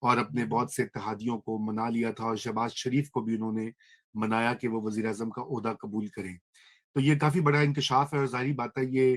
اور اپنے بہت سے اتحادیوں کو منا لیا تھا، اور شہباز شریف کو بھی انہوں نے منایا کہ وہ وزیر اعظم کا عہدہ قبول کریں. تو یہ کافی بڑا انکشاف ہے، اور ظاہری بات ہے یہ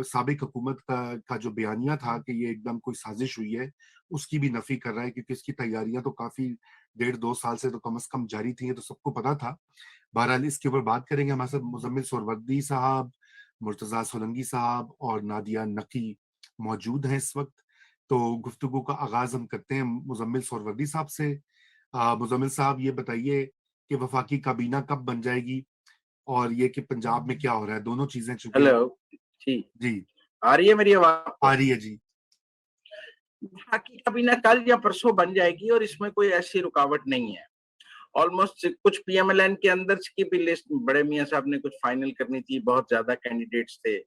سابق حکومت کا جو بیانیہ تھا کہ یہ ایک دم کوئی سازش ہوئی ہے، اس کی بھی نفی کر رہا ہے، کیونکہ اس کی تیاریاں تو کافی 1.5-2 سال سے تو کم از کم جاری تھیں، یہ تو سب کو پتا تھا. بہرحال اس کے اوپر بات کریں گے. ہمارے ساتھ مزمل سہروردی صاحب، مرتضیٰ سولنگی صاحب اور نادیہ نقی موجود ہیں اس وقت. تو گفتگو کا آغاز ہم کرتے ہیں مزمل سہروردی صاحب سے. مزمل صاحب یہ بتائیے کہ وفاقی کابینہ کب بن جائے گی، اور یہ کہ پنجاب میں کیا ہو رہا ہے، دونوں چیزیں چونکہ. ہیلو جی، جی آ رہی ہے میری آواز؟ آ رہی ہے جی. وفاقی کابینہ کل یا پرسوں بن جائے گی، اور اس میں کوئی ایسی رکاوٹ نہیں ہے. آلموسٹ کچھ پی ایم ایل این کے اندر کی بھی لسٹ بڑے میاں صاحب نے کچھ فائنل کرنی تھی، بہت زیادہ کینڈیڈیٹس تھے.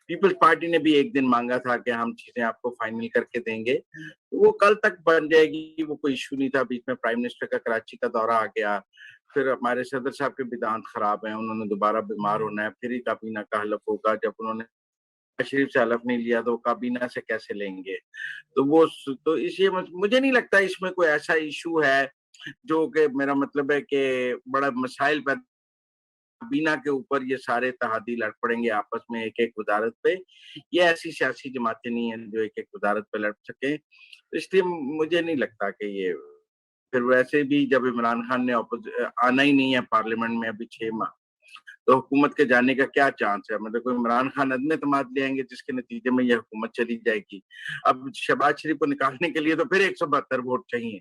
پیپلز پارٹی نے بھی ایک دن مانگا تھا کہ ہم چیزیں آپ کو فائنل کر کے دیں گے، وہ کل تک بن جائے گی، وہ کوئی ایشو نہیں تھا. بیچ میں پرائم منسٹر کا کراچی کا دورہ آ گیا، پھر ہمارے صدر صاحب کے بھی دانت خراب ہیں، انہوں نے دوبارہ بیمار ہونا ہے، پھر ہی کابینہ کا حلف ہوگا. جب انہوں نے شریف سے حلف نہیں لیا تو کابینہ سے کیسے لیں گے؟ تو وہ تو اسی مجھے نہیں لگتا اس میں کوئی ایسا ایشو ہے جو کہ میرا مطلب ہے کہ بڑا مسائل پر کابینہ کے اوپر یہ سارے اتحادی لڑ پڑیں گے آپس میں ایک ایک وزارت پہ. یہ ایسی سیاسی جماعتیں نہیں ہیں جو ایک ایک وزارت پہ لڑ سکیں. اس لیے مجھے نہیں لگتا کہ یہ، پھر ویسے بھی جب عمران خان نے آنا ہی نہیں ہے پارلیمنٹ میں ابھی 6 ماہ، تو حکومت کے جانے کا کیا چانس ہے؟ مطلب کوئی عمران خان عدم اعتماد لے آئیں گے جس کے نتیجے میں یہ حکومت چلی جائے گی. اب شہباز شریف کو نکالنے کے لیے تو پھر 172 ووٹ چاہیے،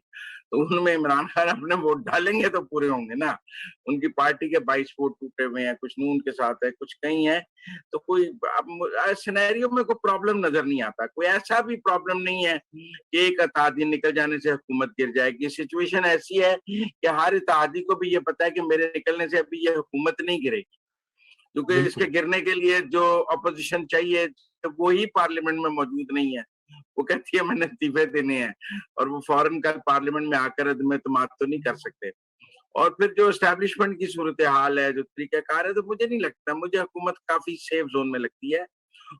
تو ان میں عمران خان اپنے ووٹ ڈالیں گے تو پورے ہوں گے نا. ان کی پارٹی کے 22 ووٹ ٹوٹے ہوئے ہیں، کچھ نون کے ساتھ ہے، کچھ کہیں ہے. تو کوئی سینیریو میں کوئی پرابلم نظر نہیں آتا. کوئی ایسا بھی پرابلم نہیں ہے کہ ایک اتحادی نکل جانے سے حکومت گر جائے گی. سچویشن ایسی ہے کہ ہر اتحادی کو بھی یہ پتا ہے کہ میرے نکلنے سے ابھی یہ حکومت نہیں گرے گی، کیونکہ اس کے گرنے کے لیے جو اپوزیشن چاہیے وہی پارلیمنٹ میں موجود نہیں ہے. وہ کہتی ہے میں نے استعفے دینے ہیں، اور وہ فوراً کل پارلیمنٹ میں آ کر عدم اعتماد تو نہیں کر سکتے. اور پھر جو اسٹیبلشمنٹ کی صورتحال ہے، جو طریقہ کار ہے، تو مجھے نہیں لگتا، مجھے حکومت کافی سیف زون میں لگتی ہے.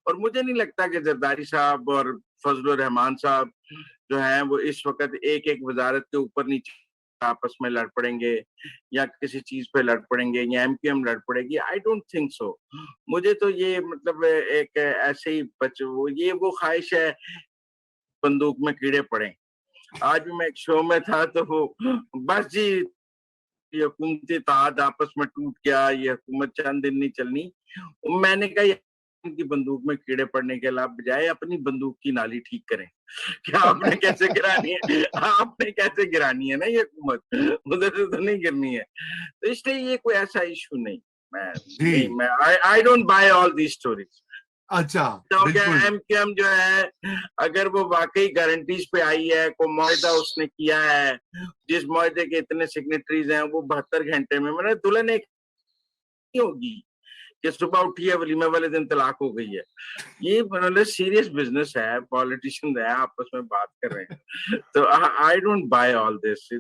اور مجھے نہیں لگتا کہ زرداری صاحب اور فضل الرحمان صاحب جو ہیں وہ اس وقت ایک ایک وزارت کے اوپر نیچے آپس میں لڑ پڑیں گے یا کسی چیز پہ لڑ پڑیں گے یا ایم کیو ایم لڑ پڑے گی. I don't think so. مجھے تو یہ مطلب ایک ایسے ہی یہ وہ خواہش ہے بندوق میں کیڑے پڑیں. آج بھی میں ایک شو میں تھا تو وہ بس جی یہ حکومتی اتحاد آپس میں ٹوٹ گیا، یہ حکومت چند دن نہیں چلنی. میں نے کہا ان کی بندوق میں کیڑے پڑنے کے علاوہ بجائے اپنی بندوق کی نالی ٹھیک کریں. کیا آپ نے کیسے گرانی ہے، آپ نے کیسے گرانی ہے نا یہ حکومت، ادھر سے تو نہیں گرنی ہے. تو اس لیے یہ کوئی ایسا ایشو نہیں. میں I don't by all the stories. اچھا ایم کیو ایم جو ہے اگر وہ واقعی گارنٹیز پہ آئی ہے، کوئی معاہدہ اس نے کیا ہے جس معاہدے کے اتنے سگنیٹریز ہیں، وہ 72 گھنٹے میں میرے دلہن ایک ہوگی کہ صبح اٹھی ہے ولیمے والے دن طلاق ہو گئی ہے. یہ مطلب سیریس بزنس ہے، پالیٹیشین ہے، آپس میں بات کر رہے ہیں. تو آئی ڈونٹ بائی آل دس.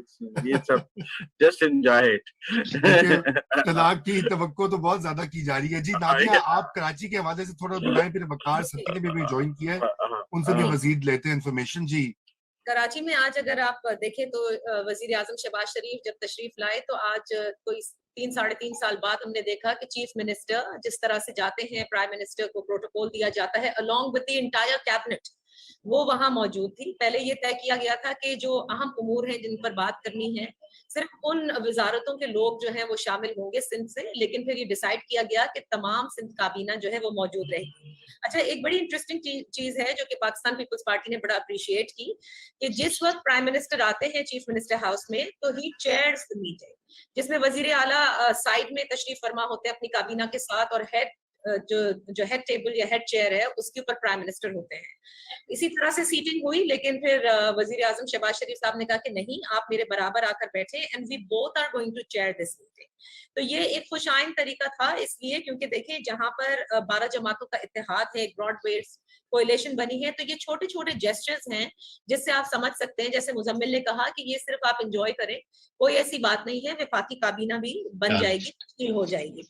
یہ سب جسٹ انجوائے اٹ. طلاق کی توقع تو بہت زیادہ کی جا رہی ہے. جی نادیہ، آپ کراچی کے حوالے سے تھوڑا بتائیں، پھر وقار ستی نے بھی جوائن کیا ہے، ان سے بھی مزید لیتے ہیں انفارمیشن. جی کراچی میں آج اگر آپ دیکھیں تو وزیر اعظم شہباز شریف جب تشریف لائے تو آج کوئی 3-3.5 سال بعد ہم نے دیکھا کہ چیف منسٹر جس طرح سے جاتے ہیں، پرائم منسٹر کو پروٹوکول دیا جاتا ہے along with the entire cabinet، وہ وہاں موجود تھی. پہلے یہ طے کیا گیا تھا کہ جو اہم امور ہیں جن پر بات کرنی ہے صرف ان وزارتوں کے لوگ جو ہیں وہ شامل ہوں گے سندھ سے، لیکن پھر یہ ڈیسائیڈ کیا گیا کہ تمام سندھ کابینہ جو ہے وہ موجود رہے گی. اچھا، ایک بڑی انٹرسٹنگ چیز ہے جو کہ پاکستان پیپلز پارٹی نے بڑا اپریشیٹ کی کہ جس وقت پرائم منسٹر آتے ہیں چیف منسٹر ہاؤس میں تو ہی چیئرز دی میٹنگ، جس میں وزیر اعلیٰ سائڈ میں تشریف فرما ہوتے ہیں اپنی کابینہ کے ساتھ، اور ہیڈ جو ہیڈ ٹیبل یا ہیڈ چیئر ہے اس کے اوپر پرائم منسٹر ہوتے ہیں. اسی طرح سے سیٹنگ ہوئی، لیکن پھر وزیر اعظم شہباز شریف صاحب نے کہا کہ نہیں، آپ میرے برابر آ کر بیٹھے and we both are going to chair this meeting. تو یہ ایک خوش آئند طریقہ تھا، اس لیے کیونکہ دیکھیں جہاں پر 12 جماعتوں کا اتحاد ہے، ایک براڈ بیس کولیشن بنی ہے، تو یہ چھوٹے چھوٹے جیسچرز ہیں جس سے آپ سمجھ سکتے ہیں. جیسے مزمل نے کہا کہ یہ صرف آپ انجوائے کریں، کوئی ایسی بات نہیں ہے، وفاقی کابینہ بھی بن جائے گی، تشکیل ہو جائے گی.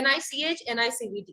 NICH NICVD